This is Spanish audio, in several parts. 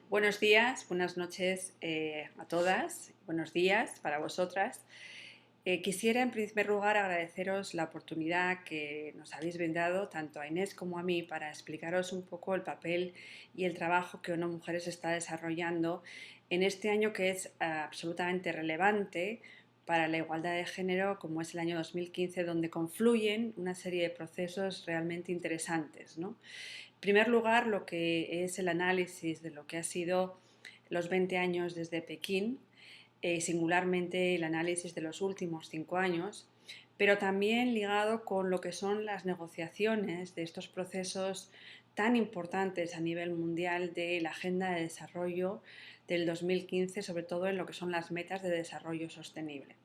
Buenos días, buenas noches a todas, buenos días para vosotras. Quisiera en primer lugar agradeceros la oportunidad que nos habéis brindado tanto a Inés como a mí para explicaros un poco el papel y el trabajo que ONU Mujeres está desarrollando en este año que es absolutamente relevante para la igualdad de género, como es el año 2015, donde confluyen una serie de procesos realmente interesantes, ¿no? En primer lugar, lo que es el análisis de lo que ha sido los 20 años desde Pekín, singularmente el análisis de los últimos 5 años, pero también ligado con lo que son las negociaciones de estos procesos tan importantes a nivel mundial de la Agenda de Desarrollo del 2015, sobre todo en lo que son las metas de desarrollo sostenible.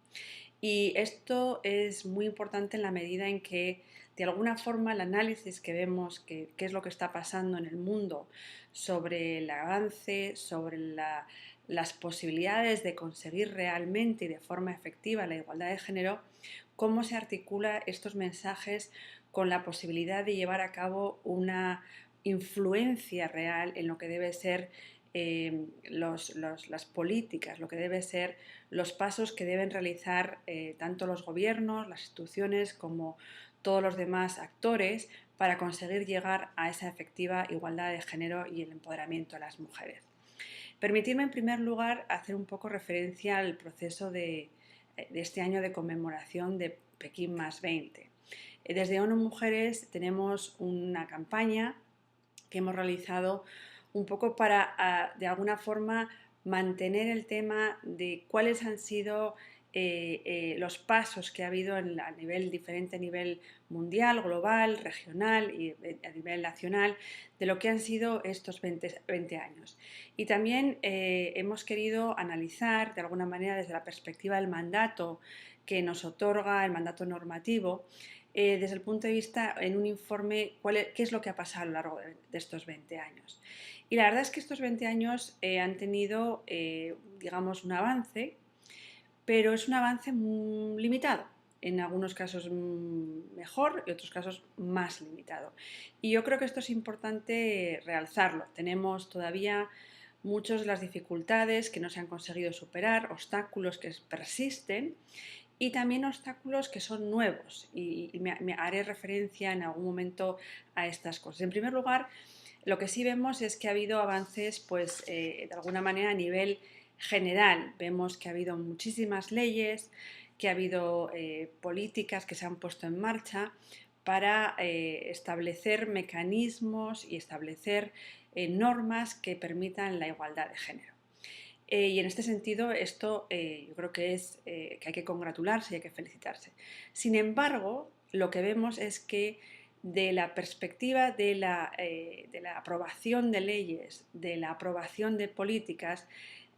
Y esto es muy importante en la medida en que, de alguna forma, el análisis que vemos, qué es lo que está pasando en el mundo sobre el avance, sobre las posibilidades de conseguir realmente y de forma efectiva la igualdad de género, cómo se articula estos mensajes con la posibilidad de llevar a cabo una influencia real en lo que debe ser las políticas, lo que debe ser los pasos que deben realizar tanto los gobiernos, las instituciones como todos los demás actores para conseguir llegar a esa efectiva igualdad de género y el empoderamiento de las mujeres. Permitidme en primer lugar hacer un poco referencia al proceso de este año de conmemoración de Pekín más 20. Desde ONU Mujeres tenemos una campaña que hemos realizado un poco para, de alguna forma, mantener el tema de cuáles han sido los pasos que ha habido a nivel diferente, a nivel mundial, global, regional y a nivel nacional, de lo que han sido estos 20 años. Y también hemos querido analizar, de alguna manera, desde la perspectiva del mandato que nos otorga el mandato normativo, desde el punto de vista en un informe qué es lo que ha pasado a lo largo de estos 20 años. Y la verdad es que estos 20 años han tenido, digamos, un avance, pero es un avance muy limitado. En algunos casos mejor y otros casos más limitado. Y yo creo que esto es importante realzarlo. Tenemos todavía muchas de las dificultades que no se han conseguido superar, obstáculos que persisten y también obstáculos que son nuevos y me haré referencia en algún momento a estas cosas. En primer lugar, lo que sí vemos es que ha habido avances, pues, de alguna manera a nivel general. Vemos que ha habido muchísimas leyes, que ha habido políticas que se han puesto en marcha para establecer mecanismos y establecer normas que permitan la igualdad de género. Y en este sentido, esto yo creo que es que hay que congratularse y hay que felicitarse. Sin embargo, lo que vemos es que de la perspectiva de la aprobación de leyes, de la aprobación de políticas,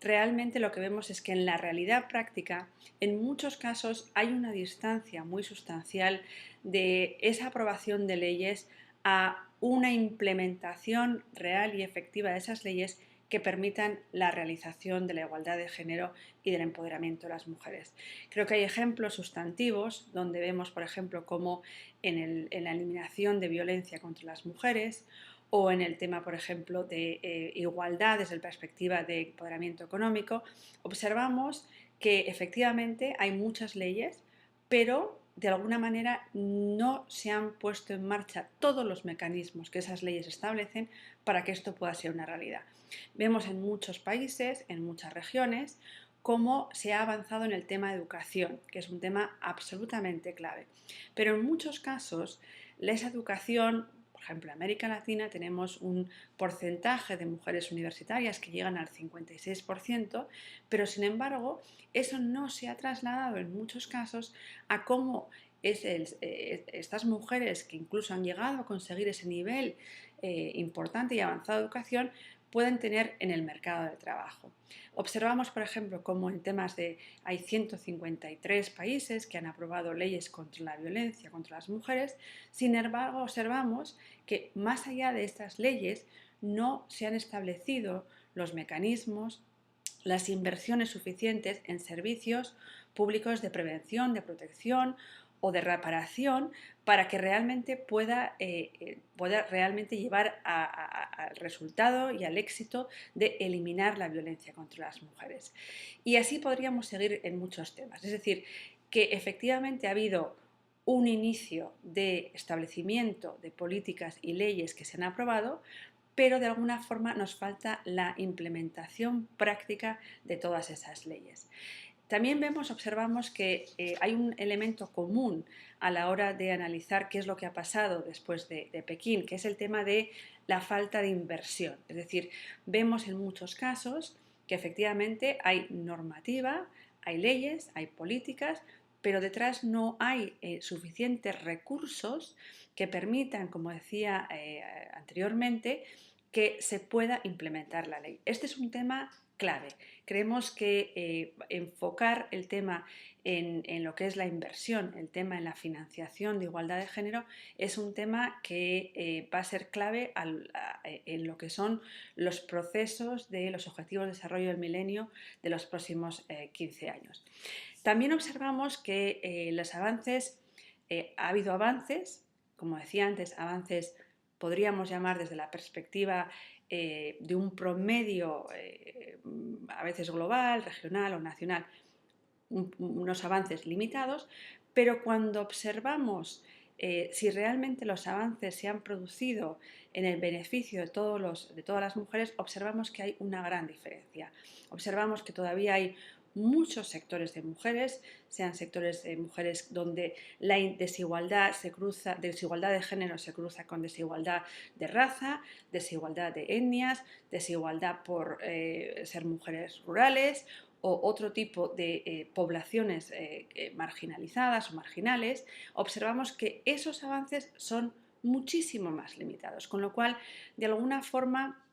realmente lo que vemos es que en la realidad práctica, en muchos casos hay una distancia muy sustancial de esa aprobación de leyes a una implementación real y efectiva de esas leyes que permitan la realización de la igualdad de género y del empoderamiento de las mujeres. Creo que hay ejemplos sustantivos donde vemos, por ejemplo, cómo en la eliminación de violencia contra las mujeres o en el tema, por ejemplo, de igualdad desde la perspectiva de empoderamiento económico, observamos que efectivamente hay muchas leyes, pero de alguna manera no se han puesto en marcha todos los mecanismos que esas leyes establecen para que esto pueda ser una realidad. Vemos en muchos países, en muchas regiones, cómo se ha avanzado en el tema de educación, que es un tema absolutamente clave. Pero en muchos casos, esa educación, por ejemplo, en América Latina tenemos un porcentaje de mujeres universitarias que llegan al 56%, pero sin embargo, eso no se ha trasladado en muchos casos a cómo estas mujeres que incluso han llegado a conseguir ese nivel importante y avanzado de educación pueden tener en el mercado de trabajo. Observamos, por ejemplo, cómo en temas de hay 153 países que han aprobado leyes contra la violencia contra las mujeres, sin embargo, observamos que más allá de estas leyes no se han establecido los mecanismos, las inversiones suficientes en servicios públicos de prevención, de protección o de reparación para que realmente pueda realmente llevar al resultado y al éxito de eliminar la violencia contra las mujeres. Y así podríamos seguir en muchos temas. Es decir, que efectivamente ha habido un inicio de establecimiento de políticas y leyes que se han aprobado, pero de alguna forma nos falta la implementación práctica de todas esas leyes. También observamos que hay un elemento común a la hora de analizar qué es lo que ha pasado después de Pekín, que es el tema de la falta de inversión. Es decir, vemos en muchos casos que efectivamente hay normativa, hay leyes, hay políticas, pero detrás no hay suficientes recursos que permitan, como decía anteriormente, que se pueda implementar la ley. Este es un tema clave. Creemos que enfocar el tema en lo que es la inversión, el tema en la financiación de igualdad de género, es un tema que va a ser clave en lo que son los procesos de los Objetivos de Desarrollo del Milenio de los próximos 15 años. También observamos que ha habido avances, como decía antes, avances podríamos llamar desde la perspectiva de un promedio a veces global, regional o nacional, unos avances limitados, pero cuando observamos si realmente los avances se han producido en el beneficio de todas las mujeres, observamos que hay una gran diferencia. Observamos que todavía hay muchos sectores de mujeres, sean sectores de mujeres donde la desigualdad de género se cruza con desigualdad de raza, desigualdad de etnias, desigualdad por ser mujeres rurales o otro tipo de poblaciones marginalizadas o marginales, observamos que esos avances son muchísimo más limitados, con lo cual, de alguna forma,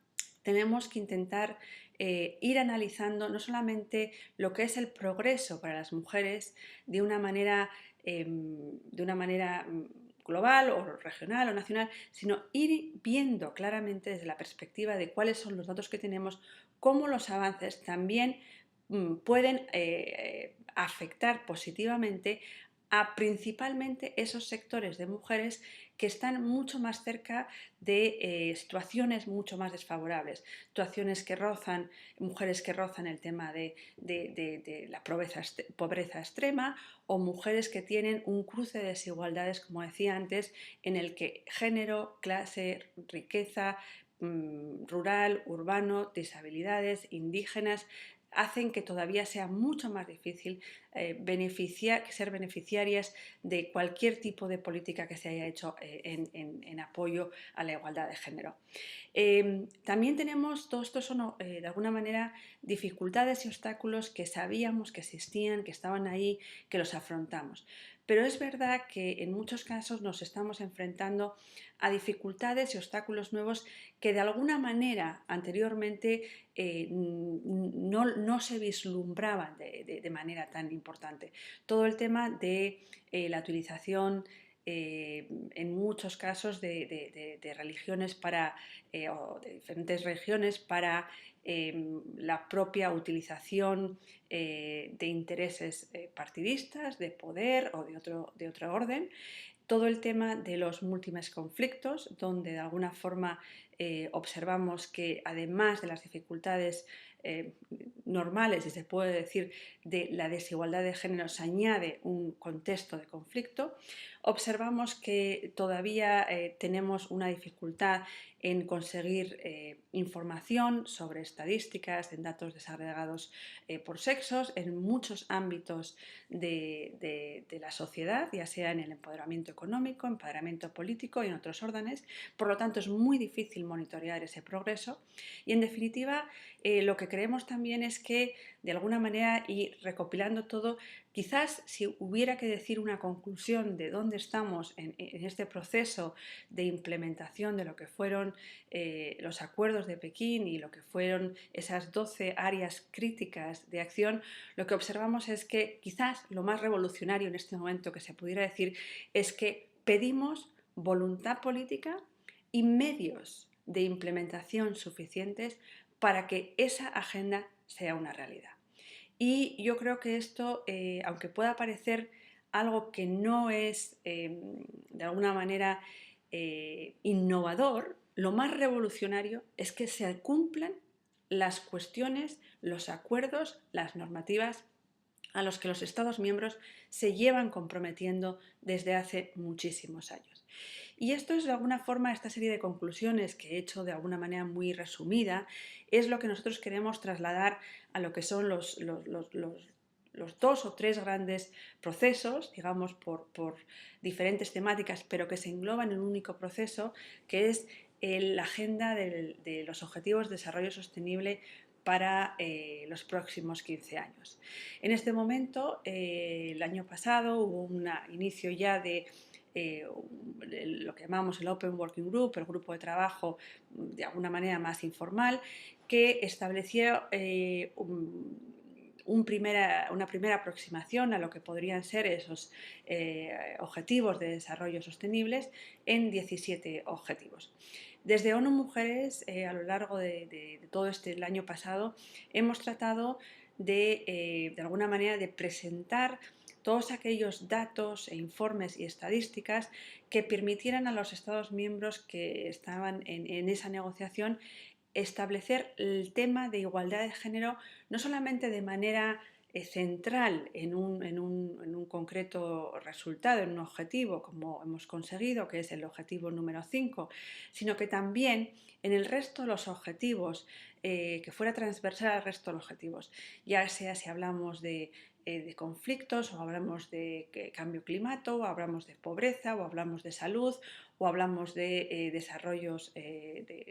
tenemos que intentar ir analizando no solamente lo que es el progreso para las mujeres de una manera global o regional o nacional, sino ir viendo claramente desde la perspectiva de cuáles son los datos que tenemos, cómo los avances también pueden afectar positivamente a principalmente esos sectores de mujeres que están mucho más cerca de situaciones mucho más desfavorables, mujeres que rozan el tema de la pobreza extrema o mujeres que tienen un cruce de desigualdades, como decía antes, en el que género, clase, riqueza, rural, urbano, disabilidades, indígenas, hacen que todavía sea mucho más difícil ser beneficiarias de cualquier tipo de política que se haya hecho en apoyo a la igualdad de género. También tenemos, todo esto son de alguna manera dificultades y obstáculos que sabíamos que existían, que estaban ahí, que los afrontamos. Pero es verdad que en muchos casos nos estamos enfrentando a dificultades y obstáculos nuevos que de alguna manera anteriormente no se vislumbraban de manera tan importante. Todo el tema de la utilización en muchos casos de religiones o de diferentes religiones para la propia utilización de intereses partidistas, de poder o de otro orden. Todo el tema de los múltiples conflictos, donde de alguna forma observamos que además de las dificultades normales, si se puede decir, de la desigualdad de género, se añade un contexto de conflicto. Observamos que todavía tenemos una dificultad en conseguir información sobre estadísticas, en datos desagregados por sexos, en muchos ámbitos de la sociedad, ya sea en el empoderamiento económico, empoderamiento político y en otros órdenes. Por lo tanto, es muy difícil monitorear ese progreso y, en definitiva, lo que creemos también es que, de alguna manera, y recopilando todo, quizás si hubiera que decir una conclusión de dónde estamos en este proceso de implementación de lo que fueron los acuerdos de Pekín y lo que fueron esas 12 áreas críticas de acción, lo que observamos es que quizás lo más revolucionario en este momento que se pudiera decir es que pedimos voluntad política y medios de implementación suficientes para que esa agenda sea una realidad. Y yo creo que esto, aunque pueda parecer algo que no es de alguna manera innovador, lo más revolucionario es que se cumplan las cuestiones, los acuerdos, las normativas a los que los Estados miembros se llevan comprometiendo desde hace muchísimos años. Y esto es de alguna forma, esta serie de conclusiones que he hecho de alguna manera muy resumida, es lo que nosotros queremos trasladar a lo que son los dos o tres grandes procesos, digamos, por diferentes temáticas, pero que se engloban en un único proceso, que es la agenda de los Objetivos de Desarrollo Sostenible para los próximos 15 años. En este momento, el año pasado, hubo un inicio ya de lo que llamamos el Open Working Group, el grupo de trabajo de alguna manera más informal, que estableció una primera aproximación a lo que podrían ser esos objetivos de desarrollo sostenibles en 17 objetivos. Desde ONU Mujeres, a lo largo de todo el año pasado, hemos tratado de alguna manera de presentar todos aquellos datos e informes y estadísticas que permitieran a los Estados miembros que estaban en esa negociación establecer el tema de igualdad de género no solamente de manera central en un concreto resultado, en un objetivo, como hemos conseguido, que es el objetivo número 5, sino que también en el resto de los objetivos, que fuera transversal al resto de los objetivos, ya sea si hablamos de conflictos, o hablamos de cambio climático, o hablamos de pobreza, o hablamos de salud, o hablamos de desarrollos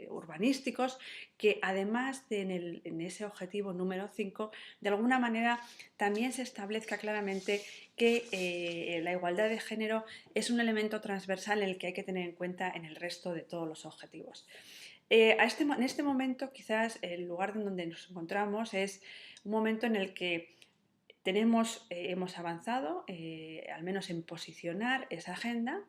urbanísticos, que además de en ese objetivo número 5, de alguna manera también se establezca claramente que la igualdad de género es un elemento transversal en el que hay que tener en cuenta en el resto de todos los objetivos. En este momento, quizás el lugar en donde nos encontramos es un momento en el que hemos avanzado, al menos en posicionar esa agenda.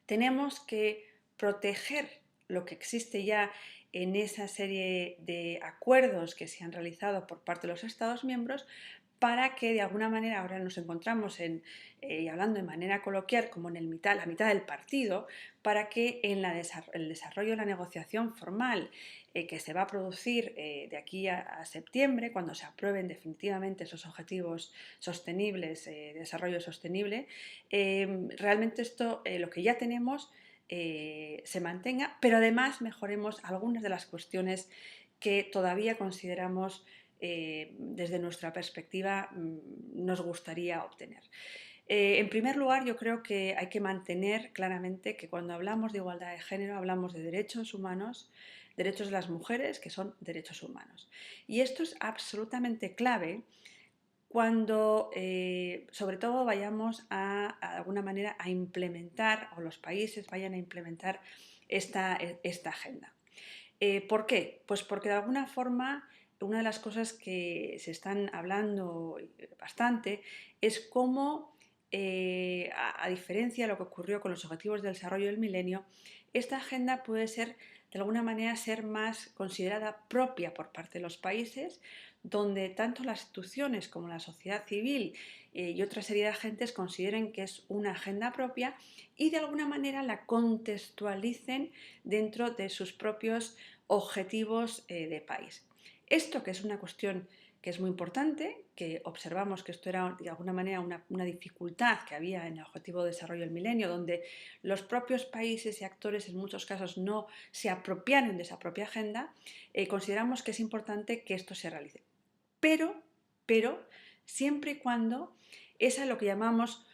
Tenemos que proteger lo que existe ya en esa serie de acuerdos que se han realizado por parte de los Estados miembros, para que de alguna manera ahora nos encontramos y hablando de manera coloquial como en la mitad del partido, para que en el desarrollo de la negociación formal que se va a producir de aquí a septiembre, cuando se aprueben definitivamente esos objetivos sostenibles, de desarrollo sostenible, realmente esto, lo que ya tenemos, se mantenga, pero además mejoremos algunas de las cuestiones que todavía consideramos desde nuestra perspectiva nos gustaría obtener. En primer lugar, yo creo que hay que mantener claramente que cuando hablamos de igualdad de género hablamos de derechos humanos, derechos de las mujeres, que son derechos humanos. Y esto es absolutamente clave cuando sobre todo vayamos de alguna manera a implementar, o los países vayan a implementar esta agenda. ¿Por qué? Pues porque de alguna forma una de las cosas que se están hablando bastante es cómo, a diferencia de lo que ocurrió con los Objetivos de Desarrollo del Milenio, esta agenda puede ser de alguna manera ser más considerada propia por parte de los países, donde tanto las instituciones como la sociedad civil y otra serie de agentes consideren que es una agenda propia y de alguna manera la contextualicen dentro de sus propios objetivos de país. Esto, que es una cuestión que es muy importante, que observamos que esto era de alguna manera una dificultad que había en el Objetivo de Desarrollo del Milenio, donde los propios países y actores en muchos casos no se apropiaron de esa propia agenda, consideramos que es importante que esto se realice. Pero siempre y cuando esa, lo que llamamos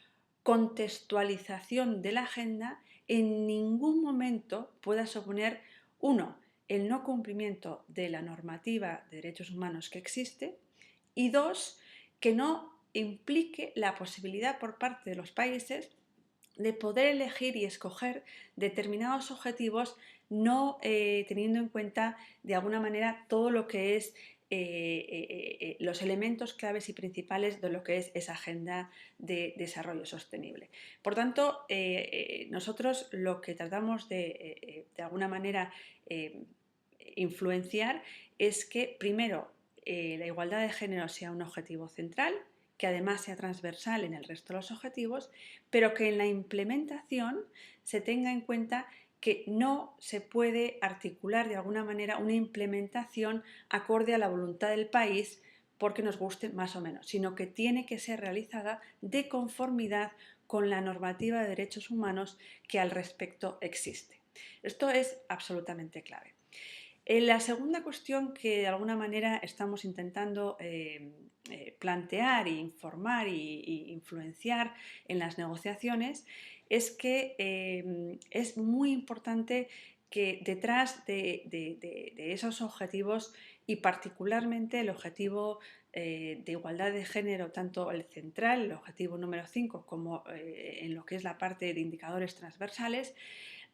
contextualización de la agenda, en ningún momento pueda suponer, uno, el no cumplimiento de la normativa de derechos humanos que existe, y dos, que no implique la posibilidad por parte de los países de poder elegir y escoger determinados objetivos, no teniendo en cuenta de alguna manera todo lo que es los elementos claves y principales de lo que es esa agenda de desarrollo sostenible. Por tanto, nosotros lo que tratamos de alguna manera influenciar es que primero la igualdad de género sea un objetivo central, que además sea transversal en el resto de los objetivos, pero que en la implementación se tenga en cuenta que no se puede articular de alguna manera una implementación acorde a la voluntad del país porque nos guste más o menos, sino que tiene que ser realizada de conformidad con la normativa de derechos humanos que al respecto existe. Esto es absolutamente clave. La segunda cuestión que de alguna manera estamos intentando plantear e informar e influenciar en las negociaciones es que es muy importante que detrás de esos objetivos y particularmente el objetivo de igualdad de género, tanto el central, el objetivo número 5, como en lo que es la parte de indicadores transversales,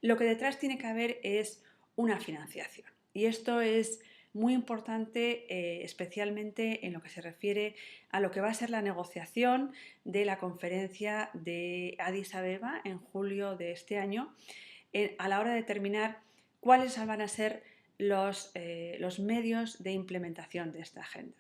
lo que detrás tiene que haber es una financiación. Y esto es muy importante, especialmente en lo que se refiere a lo que va a ser la negociación de la conferencia de Addis Abeba en julio de este año, a la hora de determinar cuáles van a ser los medios de implementación de esta agenda.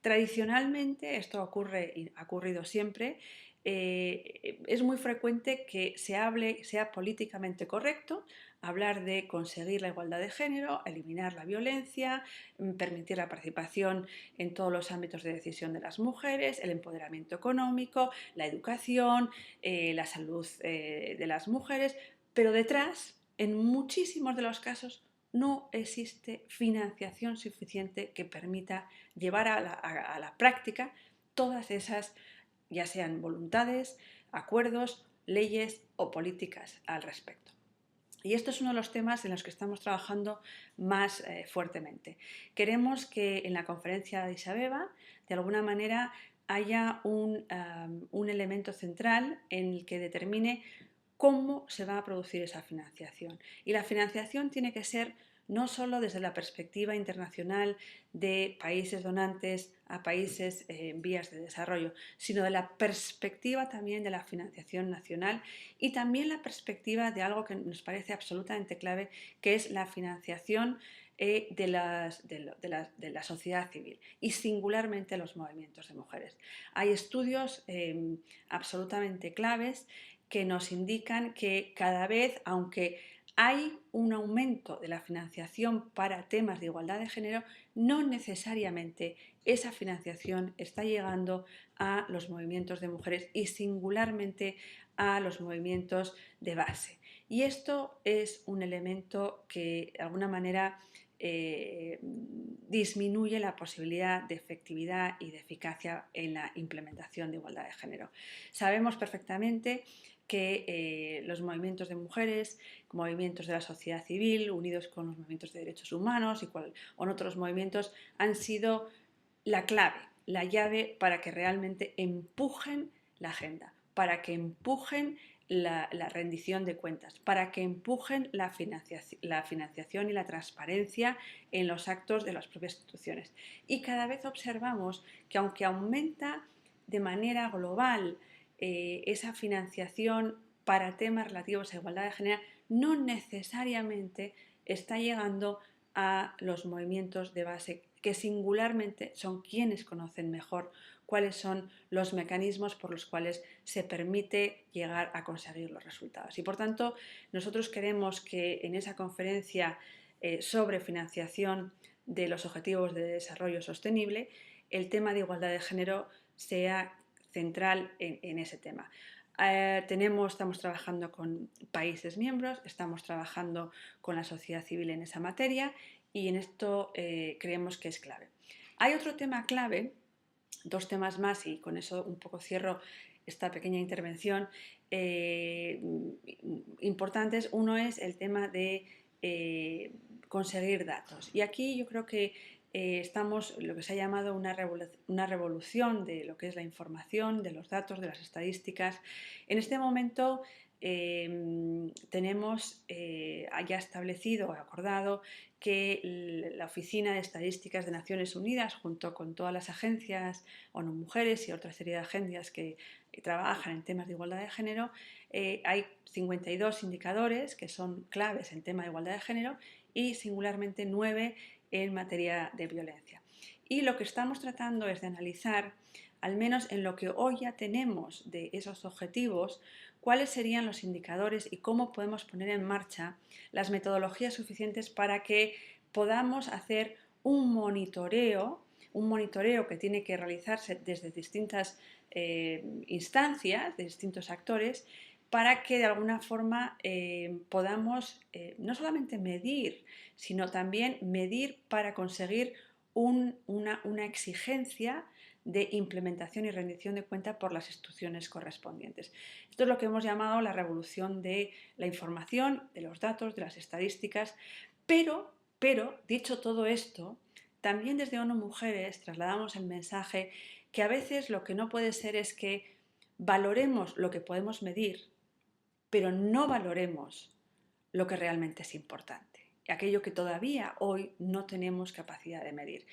Tradicionalmente, esto ocurre y ha ocurrido siempre, es muy frecuente que sea políticamente correcto hablar de conseguir la igualdad de género, eliminar la violencia, permitir la participación en todos los ámbitos de decisión de las mujeres, el empoderamiento económico, la educación, la salud de las mujeres, pero detrás, en muchísimos de los casos, no existe financiación suficiente que permita llevar a la práctica todas esas, ya sean voluntades, acuerdos, leyes o políticas al respecto. Y esto es uno de los temas en los que estamos trabajando más fuertemente. Queremos que en la conferencia de Addis Abeba, de alguna manera, haya un elemento central en el que determine cómo se va a producir esa financiación. Y la financiación tiene que ser no solo desde la perspectiva internacional de países donantes a países en vías de desarrollo, sino de la perspectiva también de la financiación nacional y también la perspectiva de algo que nos parece absolutamente clave, que es la financiación de la sociedad civil y singularmente los movimientos de mujeres. Hay estudios absolutamente claves que nos indican que cada vez, aunque hay un aumento de la financiación para temas de igualdad de género, no necesariamente esa financiación está llegando a los movimientos de mujeres y singularmente a los movimientos de base. Y esto es un elemento que de alguna manera disminuye la posibilidad de efectividad y de eficacia en la implementación de igualdad de género. Sabemos perfectamente que los movimientos de mujeres, movimientos de la sociedad civil, unidos con los movimientos de derechos humanos y con otros movimientos, han sido la clave, la llave para que realmente empujen la agenda, para que empujen la rendición de cuentas, para que empujen la financiación y la transparencia en los actos de las propias instituciones. Y cada vez observamos que aunque aumenta de manera global esa financiación para temas relativos a igualdad de género, no necesariamente está llegando a los movimientos de base que singularmente son quienes conocen mejor cuáles son los mecanismos por los cuales se permite llegar a conseguir los resultados. Y por tanto, nosotros queremos que en esa conferencia sobre financiación de los Objetivos de Desarrollo Sostenible, el tema de igualdad de género sea central en ese tema. Estamos trabajando con países miembros, estamos trabajando con la sociedad civil en esa materia y en esto creemos que es clave. Hay otro tema clave, dos temas más y con eso un poco cierro esta pequeña intervención, importantes. Uno es el tema de conseguir datos y aquí yo creo que estamos en lo que se ha llamado una revolución de lo que es la información, de los datos, de las estadísticas. En este momento tenemos ya establecido o acordado que la Oficina de Estadísticas de Naciones Unidas, junto con todas las agencias ONU Mujeres y otra serie de agencias que trabajan en temas de igualdad de género, hay 52 indicadores que son claves en tema de igualdad de género y singularmente 9 en materia de violencia. Y lo que estamos tratando es de analizar al menos en lo que hoy ya tenemos de esos objetivos, cuáles serían los indicadores y cómo podemos poner en marcha las metodologías suficientes para que podamos hacer un monitoreo que tiene que realizarse desde distintas instancias, de distintos actores, para que de alguna forma podamos no solamente medir, sino también medir para conseguir una exigencia de implementación y rendición de cuenta por las instituciones correspondientes. Esto es lo que hemos llamado la revolución de la información, de los datos, de las estadísticas, pero dicho todo esto, también desde ONU Mujeres trasladamos el mensaje que a veces lo que no puede ser es que valoremos lo que podemos medir, pero no valoremos lo que realmente es importante, aquello que todavía hoy no tenemos capacidad de medir.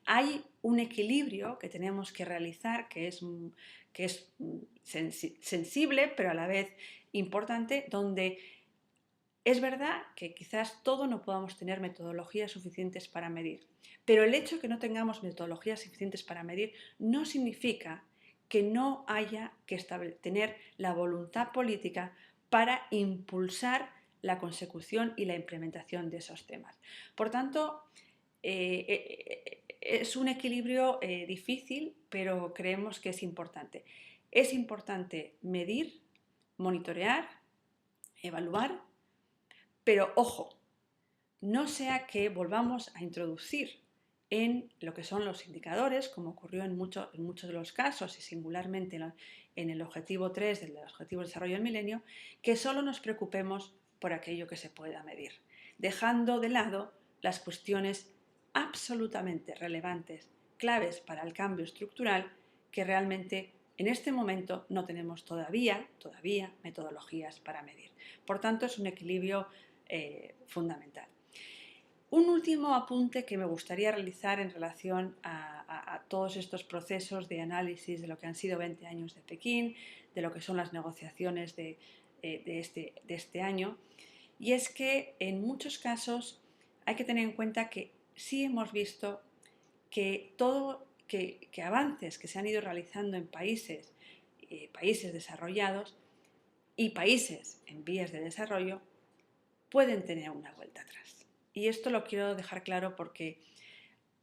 Hay un equilibrio que tenemos que realizar que es sensible, pero a la vez importante, donde es verdad que quizás todo no podamos tener metodologías suficientes para medir, pero el hecho de que no tengamos metodologías suficientes para medir no significa que no haya que tener la voluntad política para impulsar la consecución y la implementación de esos temas. Por tanto, es un equilibrio difícil, pero creemos que es importante. Es importante medir, monitorear, evaluar, pero ojo, no sea que volvamos a introducir en lo que son los indicadores, como ocurrió en muchos de los casos y singularmente en el objetivo 3 del Objetivo de Desarrollo del Milenio, que solo nos preocupemos por aquello que se pueda medir, dejando de lado las cuestiones absolutamente relevantes, claves para el cambio estructural, que realmente en este momento no tenemos todavía metodologías para medir. Por tanto, es un equilibrio fundamental. Un último apunte que me gustaría realizar en relación a todos estos procesos de análisis de lo que han sido 20 años de Pekín, de lo que son las negociaciones de este año, y es que en muchos casos hay que tener en cuenta que sí hemos visto que que avances que se han ido realizando en países desarrollados y países en vías de desarrollo pueden tener una vuelta atrás. Y esto lo quiero dejar claro porque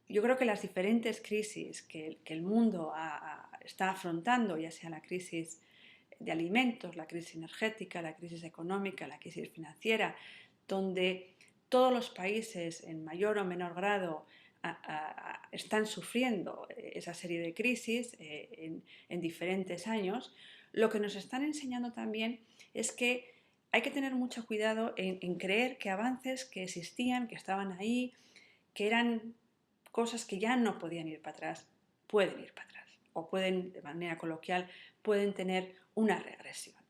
yo creo que las diferentes crisis que el mundo está afrontando, ya sea la crisis de alimentos, la crisis energética, la crisis económica, la crisis financiera, donde todos los países en mayor o menor grado están sufriendo esa serie de crisis en diferentes años, lo que nos están enseñando también es que hay que tener mucho cuidado en creer que avances que existían, que estaban ahí, que eran cosas que ya no podían ir para atrás, pueden ir para atrás o pueden, de manera coloquial, pueden tener una regresión.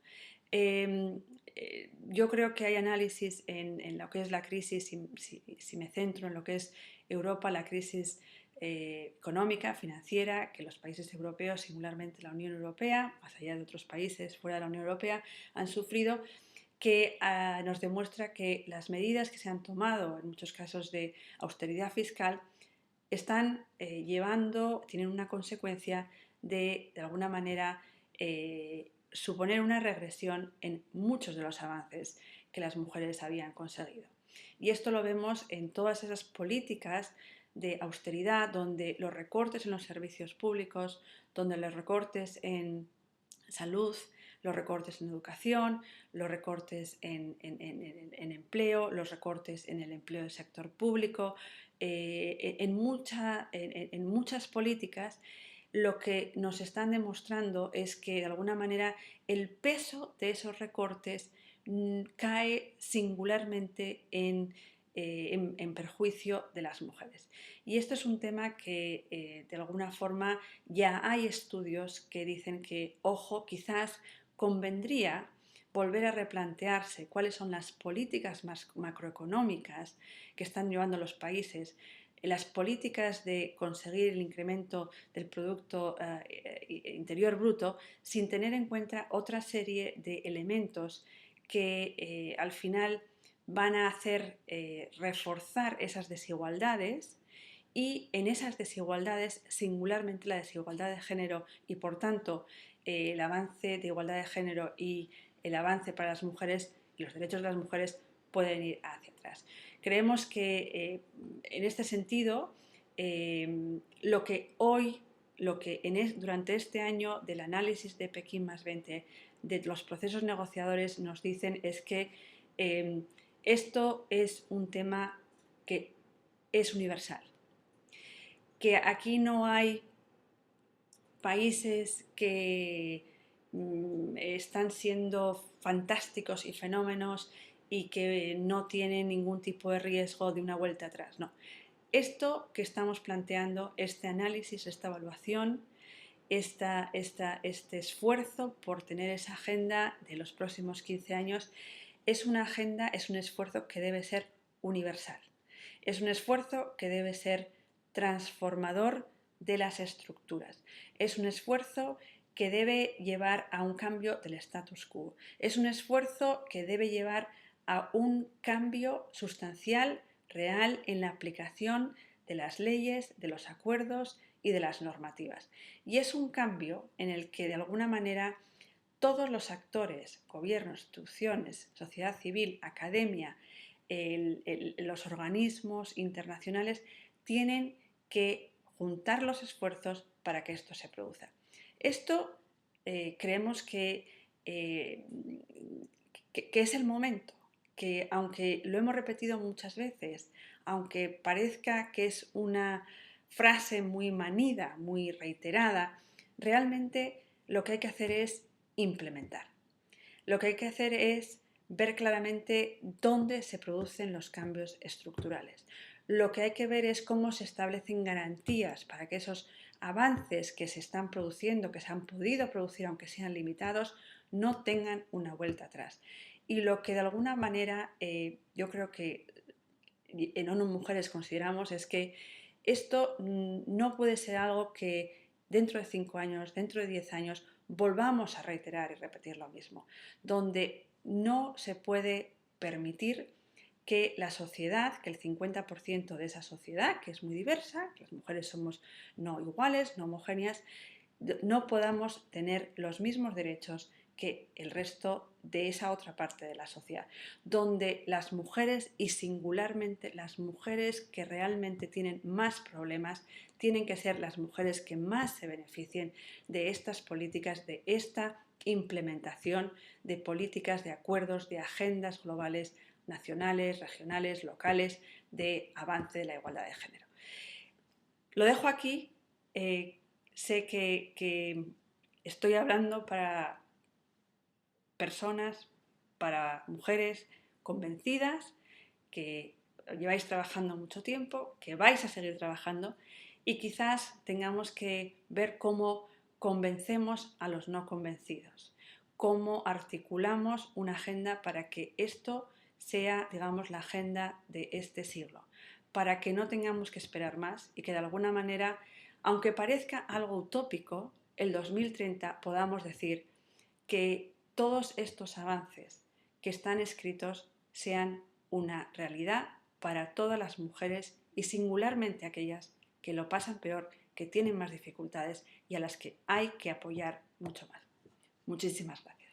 Yo creo que hay análisis en lo que es la crisis, si me centro en lo que es Europa, la crisis económica, financiera, que los países europeos, singularmente la Unión Europea, más allá de otros países fuera de la Unión Europea, han sufrido, que nos demuestra que las medidas que se han tomado, en muchos casos de austeridad fiscal, están tienen una consecuencia de alguna manera, suponer una regresión en muchos de los avances que las mujeres habían conseguido. Y esto lo vemos en todas esas políticas de austeridad, donde los recortes en los servicios públicos, donde los recortes en salud, los recortes en educación, los recortes en empleo, los recortes en el empleo del sector público, en muchas políticas, lo que nos están demostrando es que de alguna manera el peso de esos recortes cae singularmente en perjuicio de las mujeres. Y esto es un tema que de alguna forma ya hay estudios que dicen que, ojo, quizás convendría volver a replantearse cuáles son las políticas macroeconómicas que están llevando los países, las políticas de conseguir el incremento del Producto Interior Bruto, sin tener en cuenta otra serie de elementos que al final van a hacer reforzar esas desigualdades y en esas desigualdades, singularmente la desigualdad de género y por tanto el avance de igualdad de género y el avance para las mujeres y los derechos de las mujeres pueden ir hacia atrás. Creemos que en este sentido lo que hoy, durante este año del análisis de Pekín +20, de los procesos negociadores nos dicen es que esto es un tema que es universal, que aquí no hay países que están siendo fantásticos y fenómenos y que no tienen ningún tipo de riesgo de una vuelta atrás. No. Esto que estamos planteando, este análisis, esta evaluación, este esfuerzo por tener esa agenda de los próximos 15 años, es una agenda, es un esfuerzo que debe ser universal. Es un esfuerzo que debe ser transformador de las estructuras. Es un esfuerzo que debe llevar a un cambio del status quo. Es un esfuerzo que debe llevar a un cambio sustancial, real, en la aplicación de las leyes, de los acuerdos y de las normativas. Y es un cambio en el que de alguna manera todos los actores, gobiernos, instituciones, sociedad civil, academia, los organismos internacionales tienen que juntar los esfuerzos para que esto se produzca. Esto creemos que es el momento, que aunque lo hemos repetido muchas veces, aunque parezca que es una frase muy manida, muy reiterada, realmente lo que hay que hacer es implementar. Lo que hay que hacer es ver claramente dónde se producen los cambios estructurales. Lo que hay que ver es cómo se establecen garantías para que esos avances que se están produciendo, que se han podido producir aunque sean limitados, no tengan una vuelta atrás. Y lo que de alguna manera yo creo que en ONU Mujeres consideramos es que esto no puede ser algo que dentro de 5 años, dentro de 10 años, volvamos a reiterar y repetir lo mismo, donde no se puede permitir que la sociedad, que el 50% de esa sociedad, que es muy diversa, que las mujeres somos no iguales, no homogéneas, no podamos tener los mismos derechos que el resto de esa otra parte de la sociedad, donde las mujeres y singularmente las mujeres que realmente tienen más problemas tienen que ser las mujeres que más se beneficien de estas políticas, de esta implementación de políticas, de acuerdos, de agendas globales, nacionales, regionales, locales, de avance de la igualdad de género. Lo dejo aquí. Sé que estoy hablando para personas, para mujeres convencidas, que lleváis trabajando mucho tiempo, que vais a seguir trabajando y quizás tengamos que ver cómo convencemos a los no convencidos, cómo articulamos una agenda para que esto sea, digamos, la agenda de este siglo, para que no tengamos que esperar más y que de alguna manera, aunque parezca algo utópico, el 2030 podamos decir que todos estos avances que están escritos sean una realidad para todas las mujeres y singularmente aquellas que lo pasan peor, que tienen más dificultades y a las que hay que apoyar mucho más. Muchísimas gracias.